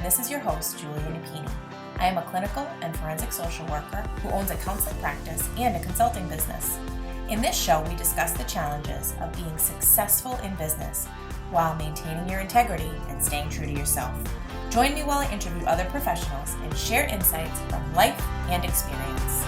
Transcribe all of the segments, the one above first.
this is your host, Julia Napini. I am a clinical and forensic social worker who owns a counseling practice and a consulting business. In this show, we discuss the challenges of being successful in business while maintaining your integrity and staying true to yourself. Join me while I interview other professionals and share insights from life and experience.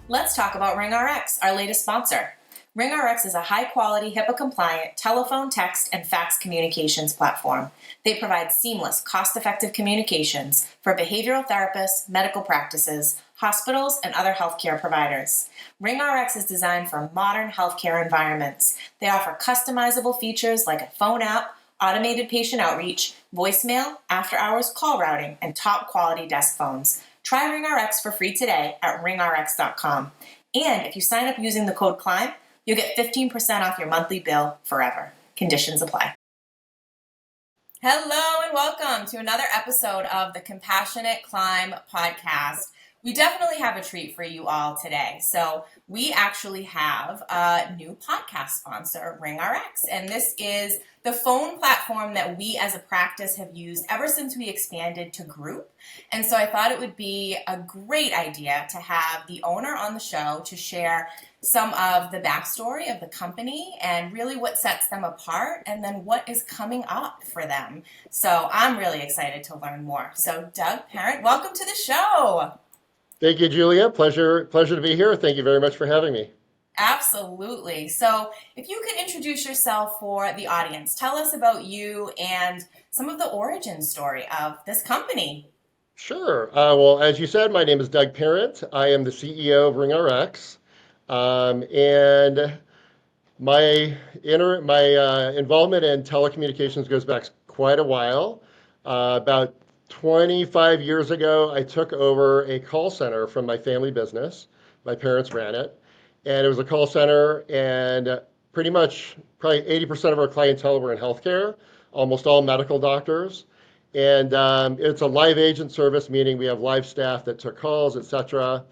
Let's talk about RingRx, our latest sponsor. RingRx is a high-quality, HIPAA-compliant telephone, text, and fax communications platform. They provide seamless, cost-effective communications for behavioral therapists, medical practices, hospitals, and other healthcare providers. RingRx is designed for modern healthcare environments. They offer customizable features like a phone app, automated patient outreach, voicemail, after-hours call routing, and top-quality desk phones. Try RingRx for free today at ringrx.com. And if you sign up using the code CLIMB, you'll get 15% off your monthly bill forever. Conditions apply. Hello and welcome to another episode of the Compassionate Climb podcast. We definitely have a treat for you all today. So we actually have a new podcast sponsor, RingRx, and this is the phone platform that we as a practice have used ever since we expanded to group. And so I thought it would be a great idea to have the owner on the show to share some of the backstory of the company and really what sets them apart and then what is coming up for them. So I'm really excited to learn more. So Doug Parent, welcome to the show. Thank you, Julia. Pleasure to be here. Thank you very much for having me. Absolutely. So if you could introduce yourself for the audience, tell us about you and some of the origin story of this company. Sure. Well, as you said, my name is Doug Parent. I am the CEO of RingRx. And my involvement in telecommunications goes back quite a while. About 25 years ago, I took over a call center from my family business. My parents ran it. And it was a call center, and probably 80% of our clientele were in healthcare, almost all medical doctors. And it's a live agent service, meaning we have live staff that took calls, etc.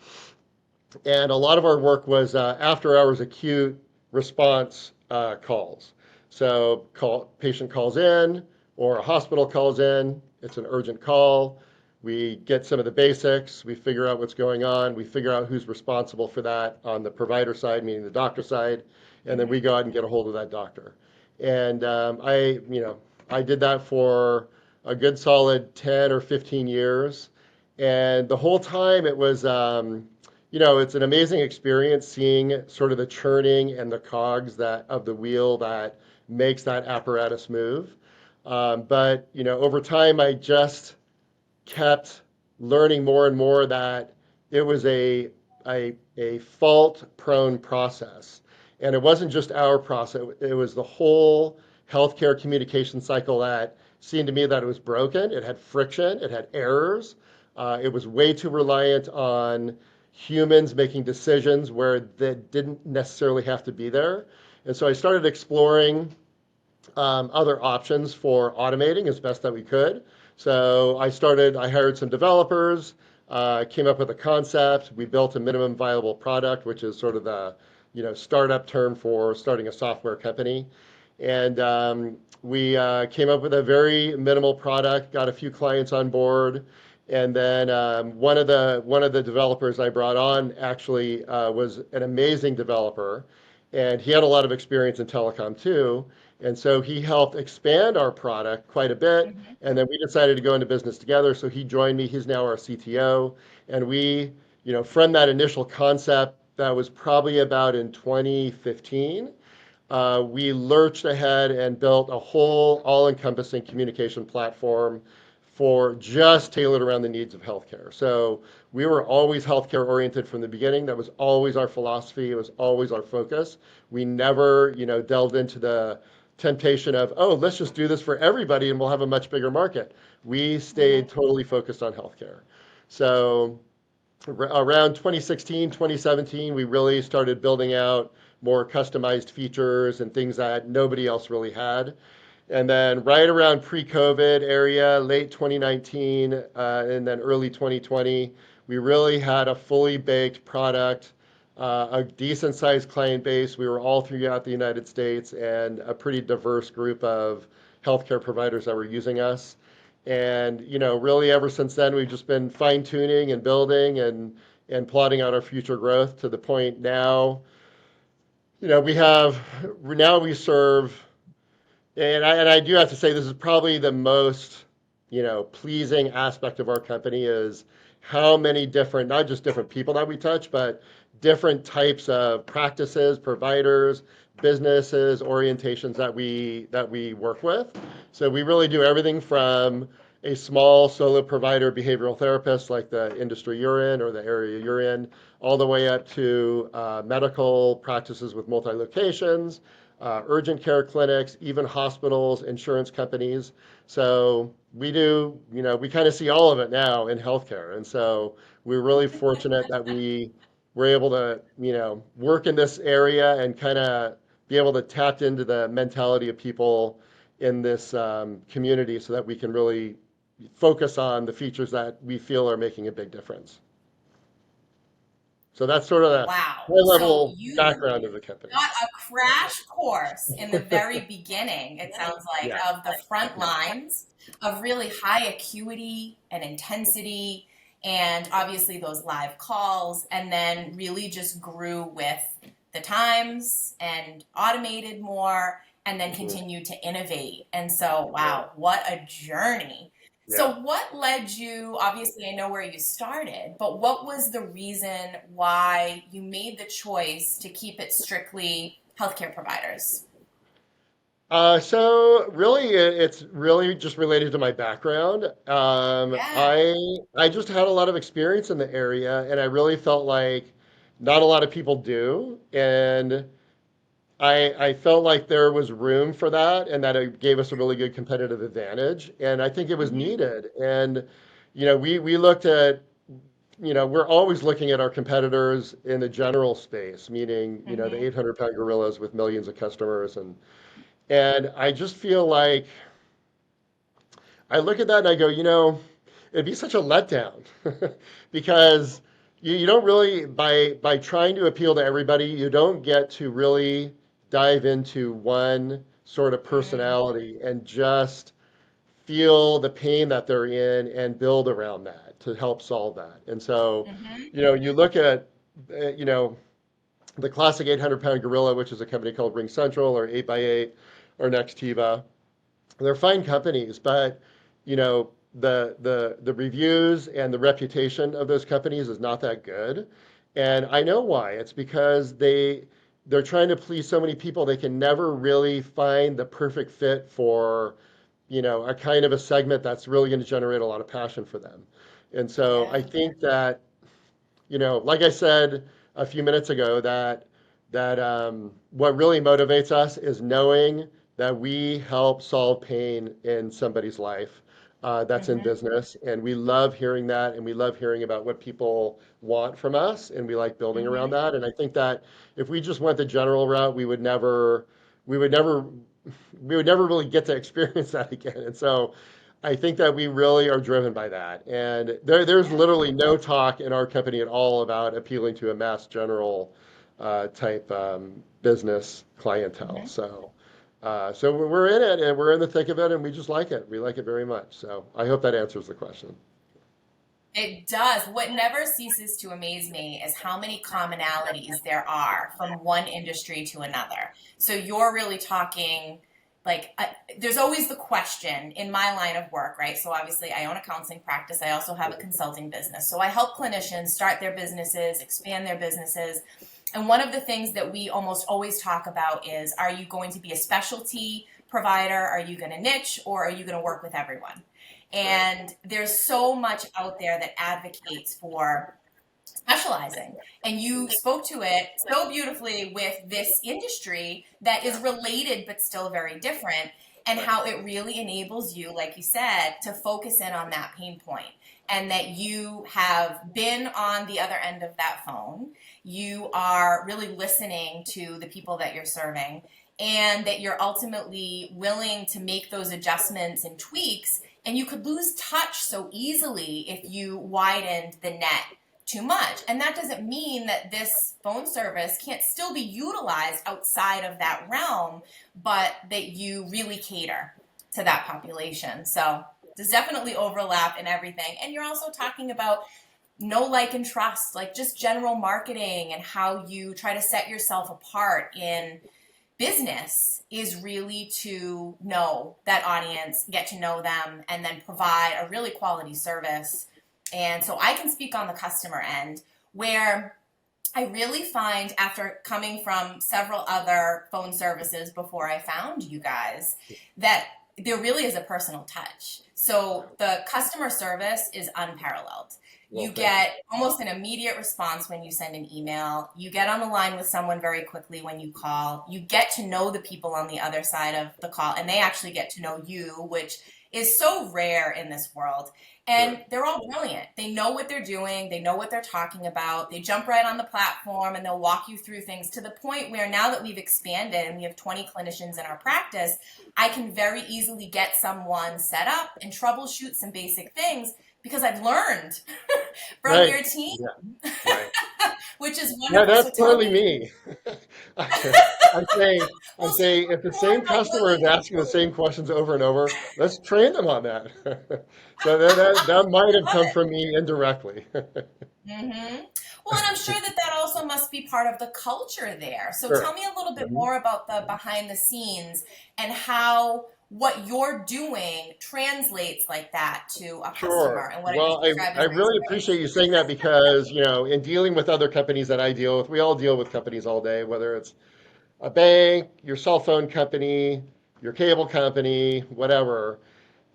And a lot of our work was after-hours acute response calls. So patient calls in, or a hospital calls in. It's an urgent call. We get some of the basics. We figure out what's going on. We figure out who's responsible for that on the provider side, meaning the doctor side, and then we go out and get a hold of that doctor. And I did that for a good solid 10 or 15 years. And the whole time it was, it's an amazing experience seeing sort of the churning and the cogs of the wheel that makes that apparatus move. But over time, I just kept learning more and more that it was a fault-prone process. And it wasn't just our process, it was the whole healthcare communication cycle that seemed to me that it was broken. It had friction, it had errors. It was way too reliant on humans making decisions where they didn't necessarily have to be there. And so I started exploring other options for automating as best that we could. So I hired some developers, came up with a concept. We built a minimum viable product, which is sort of the startup term for starting a software company. And we came up with a very minimal product, got a few clients on board. And then one of the developers I brought on actually was an amazing developer. And he had a lot of experience in telecom too. And so he helped expand our product quite a bit. Mm-hmm. And then we decided to go into business together. So he joined me. He's now our CTO. And we, from that initial concept that was probably about in 2015, we lurched ahead and built a whole all-encompassing communication platform for just tailored around the needs of healthcare. So we were always healthcare oriented from the beginning. That was always our philosophy. It was always our focus. We never, delved into the temptation of, let's just do this for everybody and we'll have a much bigger market. We stayed totally focused on healthcare. So around 2016, 2017, we really started building out more customized features and things that nobody else really had. And then right around pre-COVID area, late 2019, and then early 2020, We really had a fully baked product, a decent sized client base. We were all throughout the United States and a pretty diverse group of healthcare providers that were using us. And, really ever since then, we've just been fine tuning and building and plotting out our future growth to the point now, we serve, and I do have to say this is probably the most, pleasing aspect of our company is how many different, not just different people that we touch, but different types of practices, providers, businesses, orientations that we work with. So we really do everything from a small solo provider behavioral therapist like the industry you're in or the area you're in, all the way up to medical practices with multi locations, urgent care clinics, even hospitals, insurance companies. So we kind of see all of it now in healthcare. And so we're really fortunate that we were able to, work in this area and kind of be able to tap into the mentality of people in this community so that we can really focus on the features that we feel are making a big difference. So that's sort of the Wow. high So level you background of the company. got a crash course in the very beginning, it sounds like, Yeah. of the front Yeah. lines of really high acuity and intensity, and obviously those live calls, and then really just grew with the times and automated more and then Mhm. continued to innovate. And so, Yeah. wow, what a journey. Yeah. So, what led you? Obviously, I know where you started, but what was the reason why you made the choice to keep it strictly healthcare providers? So really, it's really just related to my background. Yeah. I just had a lot of experience in the area, and I really felt like not a lot of people do, and I felt like there was room for that, and that it gave us a really good competitive advantage, and I think it was Hmm. needed. And we looked at, we're always looking at our competitors in the general space, meaning the Hmm. 800-pound gorillas with millions of customers and I just feel like I look at that and I go, it'd be such a letdown because you don't really, by trying to appeal to everybody, you don't get to really dive into one sort of Hmm. personality and just feel the pain that they're in and build around that to help solve that. And so, Hmm. you look at, the classic 800-pound gorilla, which is a company called Ring Central or 8 by 8 or Nextiva. They're fine companies, but the reviews and the reputation of those companies is not that good. And I know why. It's because they're trying to please so many people they can never really find the perfect fit for, a kind of a segment that's really going to generate a lot of passion for them. And so I Yeah. think that, like I said a few minutes ago, that what really motivates us is knowing that we help solve pain in somebody's life that's in Hmm. business, and we love hearing that, and we love hearing about what people want from us, and we like building around Hmm. that. And I think that if we just went the general route, we would never, we would never really get to experience that again. And so I think that we really are driven by that. And there's Yeah. literally no talk in our company at all about appealing to a mass general type business clientele. Hmm. So we're in it and we're in the thick of it and we just like it. We like it very much. So I hope that answers the question. It does. What never ceases to amaze me is how many commonalities there are from one industry to another. So you're really talking like there's always the question in my line of work, right? So obviously I own a counseling practice. I also have a consulting business. So I help clinicians start their businesses, expand their businesses. And one of the things that we almost always talk about is, are you going to be a specialty provider? Are you going to niche, or are you going to work with everyone? Right. And there's so much out there that advocates for specializing. And you spoke to it so beautifully with this industry that is related but still very different, and Right. how it really enables you, like you said, to focus in on that pain point. And that you have been on the other end of that phone. You are really listening to the people that you're serving, and that you're ultimately willing to make those adjustments and tweaks And you could lose touch so easily if you widened the net too much. And that doesn't mean that this phone service can't still be utilized outside of that realm, but that you really cater to that population. So there's definitely overlap in everything. And you're also talking about know, like, and trust, like just general marketing and how you try to set yourself apart in business is really to know that audience, get to know them, and then provide a really quality service. And so I can speak on the customer end where I really find, after coming from several other phone services before I found you guys, that there really is a personal touch. So the customer service is unparalleled. Well, You thank you. get almost an immediate response when you send an email. You get on the line with someone very quickly when you call. You get to know the people on the other side of the call, and they actually get to know you, which is so rare in this world. Sure. And they're all brilliant. They know what they're doing. They know what they're talking about. They jump right on the platform and they'll walk you through things to the point where now that we've expanded and we have 20 clinicians in our practice, I can very easily get someone set up and troubleshoot some basic things because I've learned from Right. your team, Yeah. Right. which is Yeah, wonderful. that's So tell totally me, me. I'm saying, I'm well, so saying, if the tell me same more about customer is what asking the same questions over and over, let's train them on that. So that might I have love come it. from me indirectly. Mm-hmm. Well, and I'm sure that that also must be part of the culture there. So tell Sure. me a little bit Mhm. more about the behind the scenes and how what you're doing translates like that to a customer Sure. and what it is Well, I described in a nice really way. appreciate you saying that because, in dealing with other companies that I deal with, we all deal with companies all day, whether it's a bank, your cell phone company, your cable company, whatever.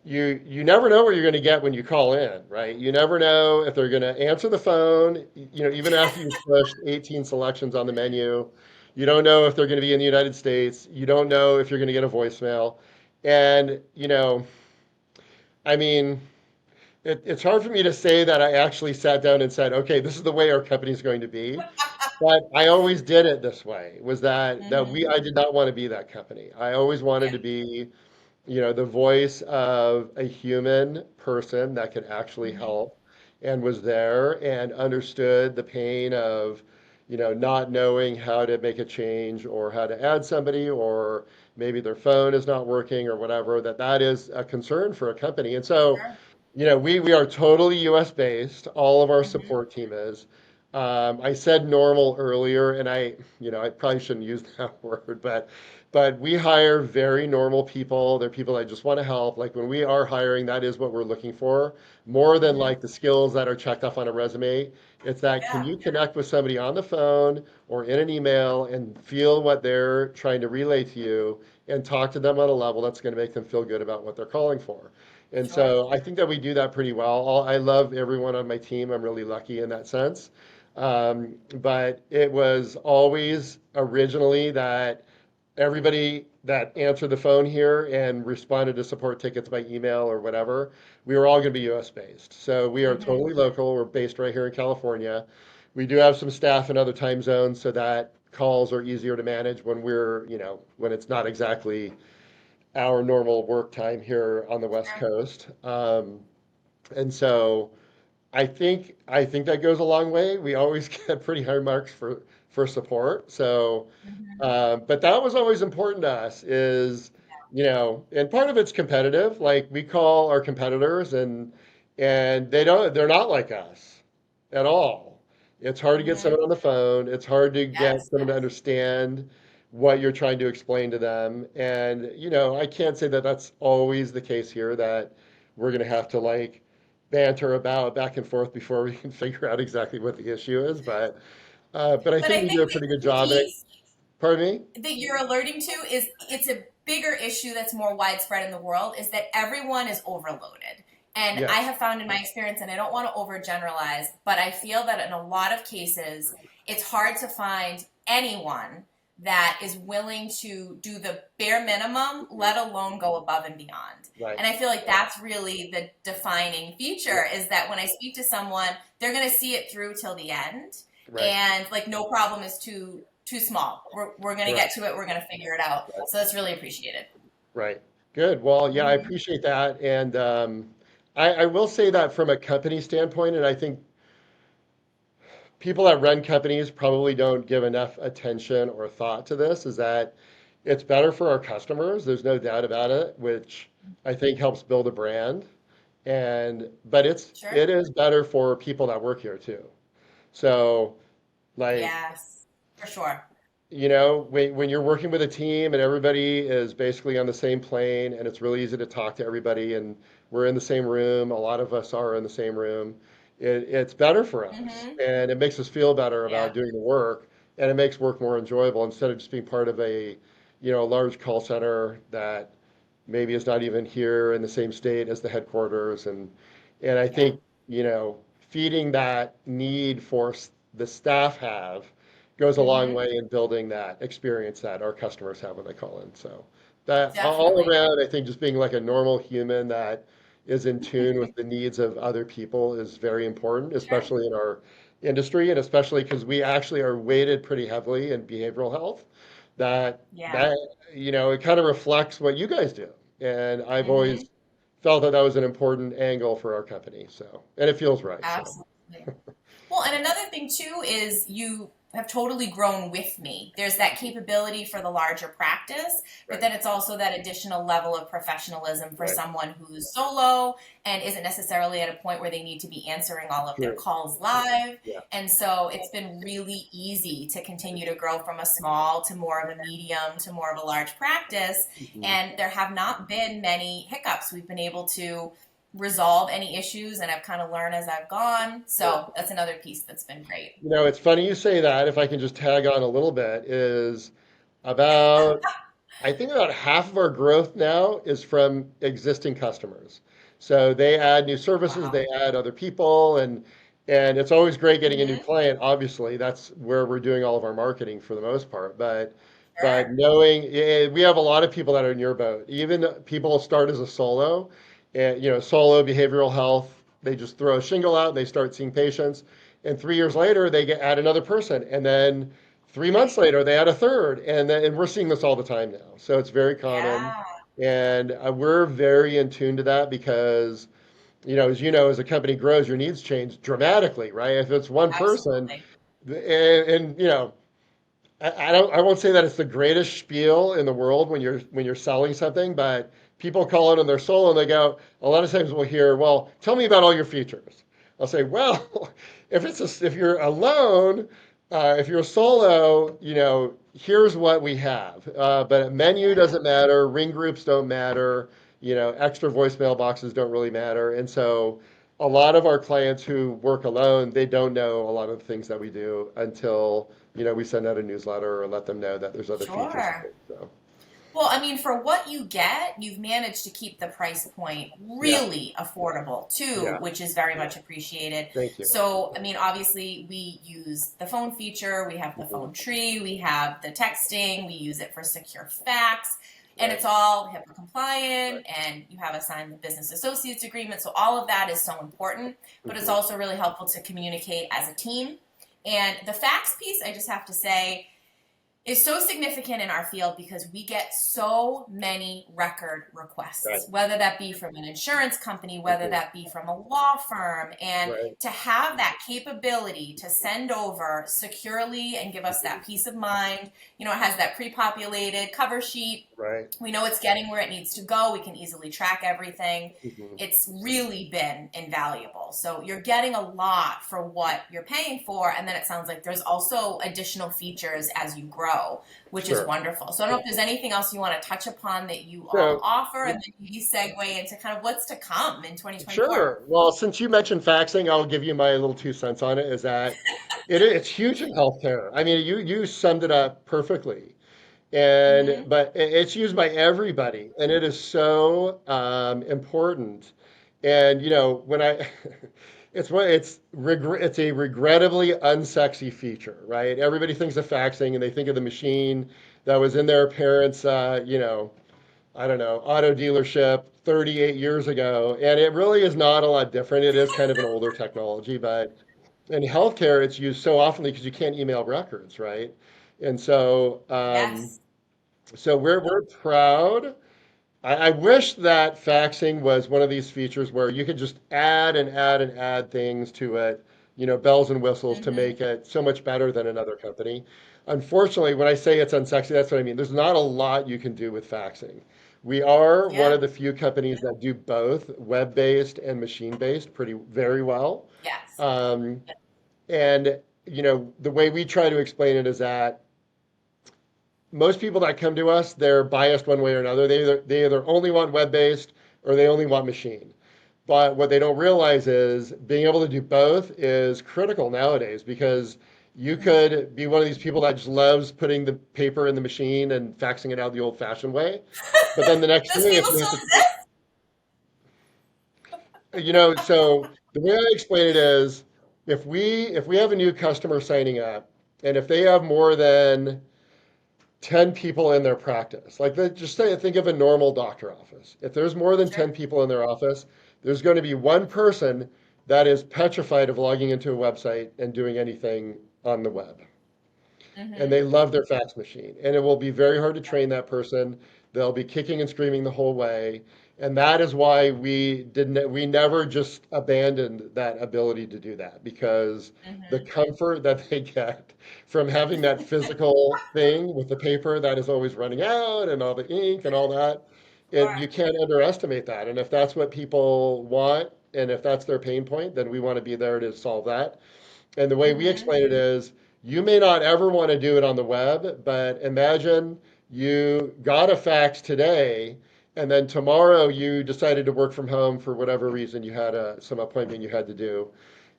You never know what you're going to get when you call in, right? You never know if they're going to answer the phone, even after you've pushed 18 selections on the menu. You don't know if they're going to be in the United States. You don't know if you're going to get a voicemail. And, I mean, it's hard for me to say that I actually sat down and said, okay, this is the way our company's going to be. But I always did it this way, was Mm-hmm. I did not want to be that company. I always wanted Yeah. to be the voice of a human person that could actually Mm-hmm. help and was there and understood the pain of, not knowing how to make a change or how to add somebody or maybe their phone is not working or whatever, that is a concern for a company. And so, Sure. we are totally US based. All of our Mm-hmm. support team is. I said normal earlier, and I probably shouldn't use that word, but we hire very normal people. They're people that just want to help. Like when we are hiring, that is what we're looking for, more than Mm-hmm. like the skills that are checked off on a resume. It's that can Yeah. you connect with somebody on the phone or in an email and feel what they're trying to relay to you and talk to them on a level that's going to make them feel good about what they're calling for. And Sure. so I think that we do that pretty well. I love everyone on my team. I'm really lucky in that sense. But it was always originally that everybody that answered the phone here and responded to support tickets by email or whatever, we were all going to be US based. So we are Mm-hmm. totally local. We're based right here in California. We do have some staff in other time zones so that calls are easier to manage when when it's not exactly our normal work time here on the West Sure. Coast. And so I think that goes a long way. We always get pretty high marks for support. So, Mm-hmm. but that was always important to us. And part of it's competitive. Like we call our competitors, and they're not like us at all. It's hard to get Mm-hmm. someone on the phone. It's hard to get Yes. someone to understand what you're trying to explain to them. And I can't say that that's always the case here. That we're going to have to like banter about back and forth before we can figure out exactly what the issue is. But I But think I we do think a that pretty good the job. piece Pardon me? that you're alerting to is it's a bigger issue that's more widespread in the world is that everyone is overloaded. And I Yes. have found in my experience, and I don't want to overgeneralize, but I feel that in a lot of cases, it's hard to find anyone that is willing to do the bare minimum, let alone go above and beyond. Right. And I feel like that's really the defining feature is that when I speak to someone, they're going to see it through till the end. Right. And like no problem is too small. We're going to get Correct. to it. We're going to figure it out. Right. So that's really appreciated. Right. Good. Well, yeah, I Hmm. appreciate that. And I will say that from a company standpoint, and I think people that run companies probably don't give enough attention or thought to this, is that it's better for our customers. There's no doubt about it, which I think helps build a brand. But Sure. it is better for people that work here too. So, like, Yes, for sure. when you're working with a team and everybody is basically on the same plane and it's really easy to talk to everybody and we're in the same room, a lot of us are in the same room, it's better for us Hmm. and it makes us feel better about Yeah. doing the work, and it makes work more enjoyable instead of just being part of a large call center that maybe is not even here in the same state as the headquarters. And I Yeah. think, feeding that need the staff have goes a long Hmm. way in building that experience that our customers have when they call in. So that all Definitely. around, I think just being like a normal human that is in tune with the needs of other people is very important, Sure. especially in our industry, and especially because we actually are weighted pretty heavily in behavioral health. That Yeah. that it kind of reflects what you guys do, and I've Hmm. always felt that that was an important angle for our company. So, and it feels right. So, Absolutely. Well, and another thing too is you have totally grown with me. There's that capability for the larger practice, but right, then it's also that additional level of professionalism for right, someone who's solo and isn't necessarily at a point where they need to be answering all of their true, calls live. yeah. And so it's been really easy to continue to grow from a small to more of a medium to more of a large practice. Mhm. And there have not been many hiccups. We've been able to resolve any issues and I've kind of learned as I've gone. Good. So that's another piece that's been great. It's funny you say that. If I can just tag on a little bit, is about I think about half of our growth now is from existing customers. So they add new services, Wow. they add other people, and it's always great getting a new Hmm. client. Obviously, that's where we're doing all of our marketing for the most part. But Sure. knowing we have a lot of people that are in your boat. Even people start as a solo, and solo behavioral health. They just throw a shingle out and they start seeing patients. And 3 years later, add another person, and then 3 months later, they add a third, and we're seeing this all the time now. So it's very common, Yeah, and we're very in tune to that because, as a company grows, your needs change dramatically, right? If it's one person, absolutely. and I won't say that it's the greatest spiel in the world when you're selling something, but people call it on their soul and they go, a lot of times we'll hear, well, tell me about all your features. I'll say, well, if you're alone, if you're solo, here's what we have. But menu Yeah, doesn't matter, ring groups don't matter, extra voicemail boxes don't really matter. And so a lot of our clients who work alone, they don't know a lot of the things that we do until we send out a newsletter or let them know that there's other features. sure. So, Well, I mean, for what you get, you've managed to keep the price point yeah, really affordable too, yeah. which is very much appreciated. Thank you. So, I mean, obviously, we use the phone feature, we have the Mhm. phone tree, we have the texting, we use it for secure fax, and Right, it's all HIPAA right. compliant, and you have a signed business associates agreement. So, all of that is so important, but it's Hmm. also really helpful to communicate as a team. And the fax piece, I just have to say, is so significant in our field because we get so many record Right. requests, whether that be from an insurance company, whether Hmm. that be from a law firm. And Right. to have that capability to send over securely and give us Hmm. that peace of mind, it has that pre populated cover sheet. Right. We know it's getting where it needs to go. We can easily track everything. Hmm. It's really been invaluable. So you're getting a lot for what you're paying for. And then it sounds like there's also additional features as you grow, which is Sure. wonderful. So I don't know if there's anything else you want to touch upon that you all So, offer, and then maybe segue into kind of what's to come in 2024. sure. Well, since you mentioned faxing, I'll give you my little 2 cents on it. Is that it's huge in healthcare. I mean, you summed it up perfectly. And Mm-hmm. but it's used by everybody, and it is so important. And when I, it's a regrettably unsexy feature, right? Everybody thinks of faxing, and they think of the machine that was in their parents', I don't know, auto dealership 38 years ago, and it really is not a lot different. It is kind of an older technology, but in healthcare, it's used so often because you can't email records, right? And so, Yes. we're proud I wish that faxing was one of these features where you could just add and add and add things to it, bells and whistles to Mm-hmm. make it so much better than another company. Unfortunately, when I say it's unsexy, that's what I mean. There's not a lot you can do with faxing. We are one Yeah. of the few companies that do both web-based and machine-based pretty very well. Yes. Um, and the way we try to explain it is that most people that come to us, they're biased one way or another. They either only want web-based or they only want machine. But what they don't realize is being able to do both is critical nowadays because you Mhm. could be one of these people that just loves putting the paper in the machine and faxing it out the old-fashioned way. But then the next Those day, if people you still have to, exist? so the way I explain it is if we have a new customer signing up, and if they have more than 10 people in their practice. Like, just say, think of a normal doctor office. If there's more than Sure. 10 people in their office, there's going to be one person that is petrified of logging into a website and doing anything on the web, and Mm-hmm. they love their fax machine. And it will be very hard to train that person. They'll be kicking and screaming the whole way. And that is why we never just abandoned that ability to do that because the Mm-hmm. comfort that they get from having that physical thing with the paper that is always running out and all the ink and all that, you Sure. can't underestimate that. And if that's what people want and if that's their pain point, then we want to be there to solve that. And the way we Mm-hmm. explain it is you may not ever want to do it on the web, but imagine you got a fax today and then tomorrow you decided to work from home for whatever reason you had some appointment you had to do.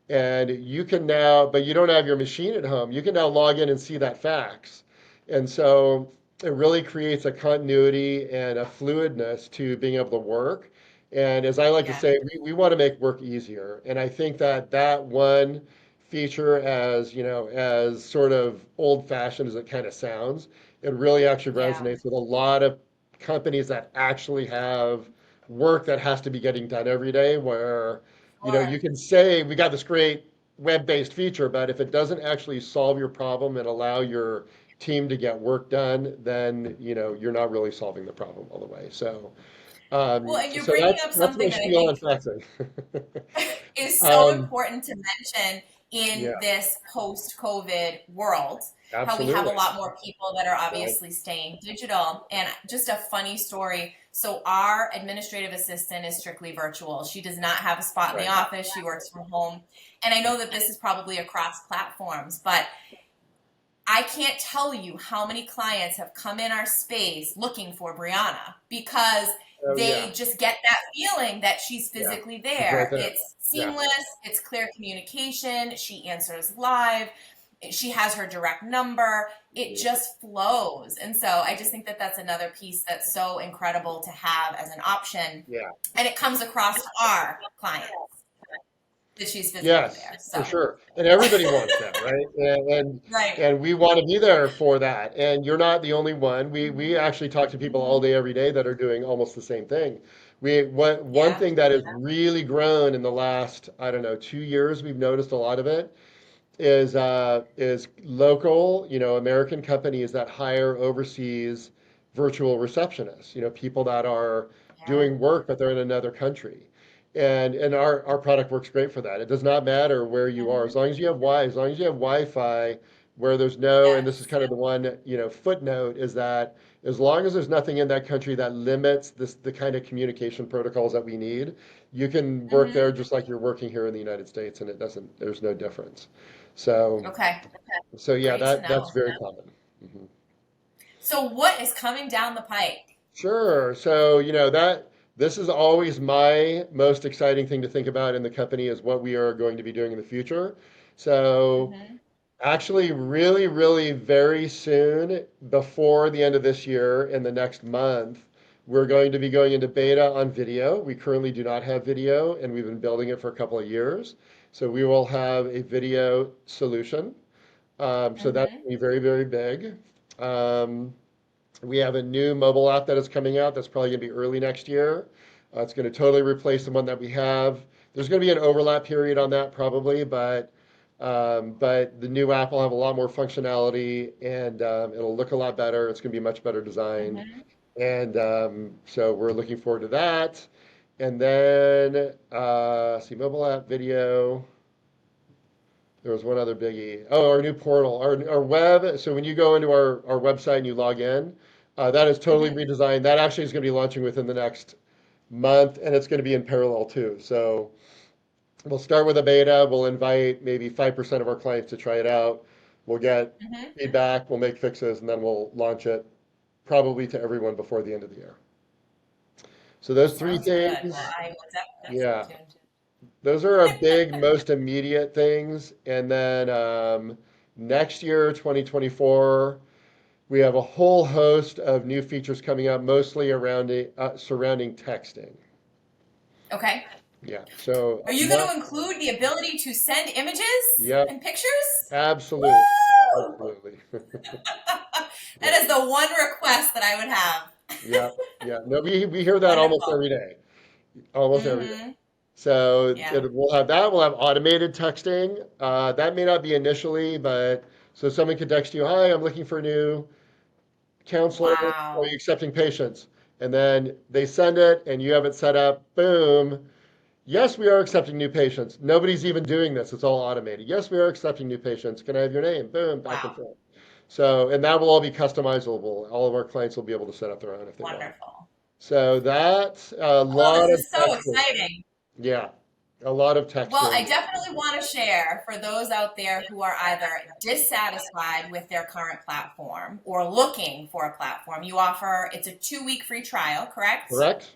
And you can now, but you don't have your machine at home. You can now log in and see that fax. And so it really creates a continuity and a fluidness to being able to work. And as I like to Yeah. say, we want to make work easier. And I think that that one feature, as sort of old fashioned as it kind of sounds, it really actually Yeah. resonates with a lot of companies that actually have work that has to be getting done every day where Sure. you can say we got this great web-based feature, but if it doesn't actually solve your problem and allow your team to get work done, then you're not really solving the problem all the way. So, Well, and you're so bringing that's up that's my something that I spiel think on faxing. is so um, important to mention yeah, in this post-COVID world. How we have a absolutely. lot more people that are Right, obviously staying digital. And just a funny story. So, our administrative assistant is strictly virtual. She does not have a spot in the right. office. She works from home. And I know that this is probably across platforms, but I can't tell you how many clients have come in our space looking for Brianna because Oh yeah, they just get that feeling that she's yeah. physically She's right there. there. It's Yeah, seamless, it's clear communication, she answers live, she has her direct number, it yeah, just flows. And so I just think that that's another piece that's so incredible to have as an option. yeah. And it comes across to our clients that she's physically Yes, there. for So, sure. And everybody wants that, right? right. And we want to be there for that. And you're not the only one. We Mhm. actually talk to people all Mhm. day, every day that are doing almost the same thing. One Yeah. thing that has really grown in the last, I don't know, 2 years, we've noticed a lot of it is local, American companies that hire overseas virtual receptionists, people that are Yeah. doing work, but they're in another country. And our product works great for that. It does not matter where you are, Mhm. as long as you have Wi-Fi, where there's no, and this is Yes. kind of the one, footnote is that as long as there's nothing in that country that limits the kind of communication protocols that we need, you can work there Mhm. just like you're working here in the United States, and there's no difference. So, Okay. so yeah, Great to that's know. very common. Mhm. So what is coming down the pike? Sure. So, that this is always my most exciting thing to think about in the company is what we are going to be doing in the future. So, Mhm. actually, really, really very soon, before the end of this year, in the next month, we're going to be going into beta on video. We currently do not have video, and we've been building it for a couple of years. So we will have a video solution. So that's Mhm. going to be very, very big. Um, we have a new mobile app that is coming out that's probably going to be early next year. It's going to totally replace the one that we have. There's going to be an overlap period on that probably, but the new app will have a lot more functionality and it'll look a lot better. It's going to be much better designed. Mhm. And so we're looking forward to that. And then, see, mobile app video. There was one other biggie. Oh, our new portal, our web. So when you go into our website and you log in, that is totally Mhm. redesigned. That actually is going to be launching within the next month, and it's going to be in parallel too. So we'll start with a beta. We'll invite maybe 5% of our clients to try it out. We'll get Mhm. feedback, we'll make fixes, and then we'll launch it probably to everyone before the end of the year. So those three Sounds good. Well, things, I will definitely yeah, stay tuned. those are our big, most immediate things. And then next year, 2024, we have a whole host of new features coming up, mostly around surrounding texting. Okay. Yeah. So Are you going to include the ability to send images yep, and pictures? absolutely, Woo! absolutely. That Yeah, is the one request that I would have. yeah, yeah. No, we hear that almost Wonderful. every day, almost every day. Mm-hmm. So Yeah. we'll have that. We'll have automated texting. That may not be initially, but so someone could text you, "Hi, I'm looking for a new counselor. Are you Wow. accepting patients?" And then they send it, and you have it set up. Boom. Yes, we are accepting new patients. Nobody's even doing this. It's all automated. Yes, we are accepting new patients. Can I have your name? Boom, back and Wow. forth. So, and that will all be customizable. All of our clients will be able to set up their own if they want. Wonderful. So that's a Oh, lot this of is so texting. exciting. Yeah, a lot of Well, I texting. definitely want to share for those out there who are either dissatisfied with their current platform or looking for a platform. You offer, it's a 2-week free trial, correct? Correct?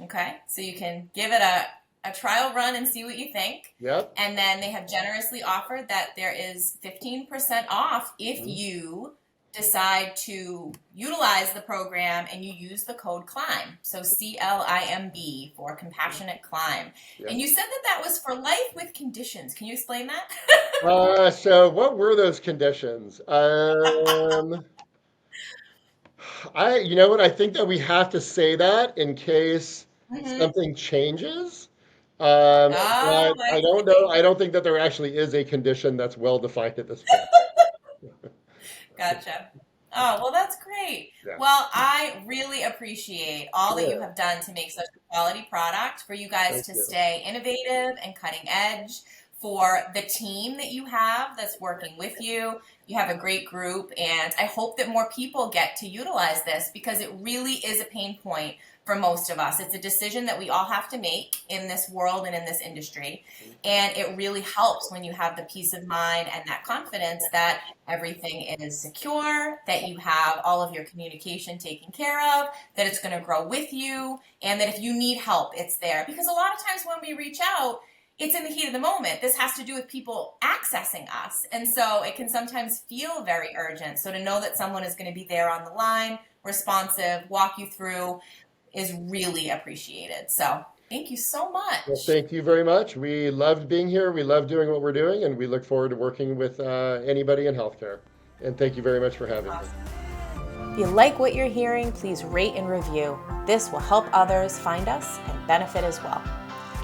Okay, so you can give it a trial run and see what you think. Yep. And then they have generously offered that there is 15% off if Mhm. you decide to utilize the program and you use the code CLIMB. So CLIMB for Compassionate Climb. Yeah. And you said that that was for life with conditions. Can you explain that? So what were those conditions? You know what? I think that we have to say that in case Mm-hmm. something changes. Oh, But I I don't know. see. I don't think that there actually is a condition that's well defined at this point. Gotcha. Oh, well, that's great. Yeah. Well, I really appreciate all that you Sure. have done to make such a quality product, for you guys Thank to you. stay innovative and cutting edge, for the team that you have that's working with you. You have a great group, and I hope that more people get to utilize this because it really is a pain point for most of us. It's a decision that we all have to make in this world and in this industry. And it really helps when you have the peace of mind and that confidence that everything is secure, that you have all of your communication taken care of, that it's going to grow with you, and that if you need help, it's there. Because a lot of times when we reach out, it's in the heat of the moment. This has to do with people accessing us. And so it can sometimes feel very urgent. So to know that someone is going to be there on the line, responsive, walk you through is really appreciated. So thank you so Well, much. thank you very much. We loved being here. We love doing what we're doing, and we look forward to working with anybody in healthcare. And thank you very much for having me. Awesome. If you like what you're hearing, please rate and review. This will help others find us and benefit as well.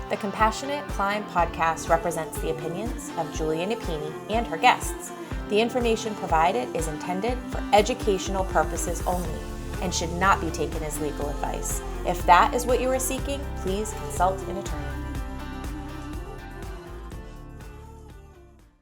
The Compassionate Climb podcast represents the opinions of Julia Napini and her guests. The information provided is intended for educational purposes only and should not be taken as legal advice. If that is what you are seeking, please consult an attorney.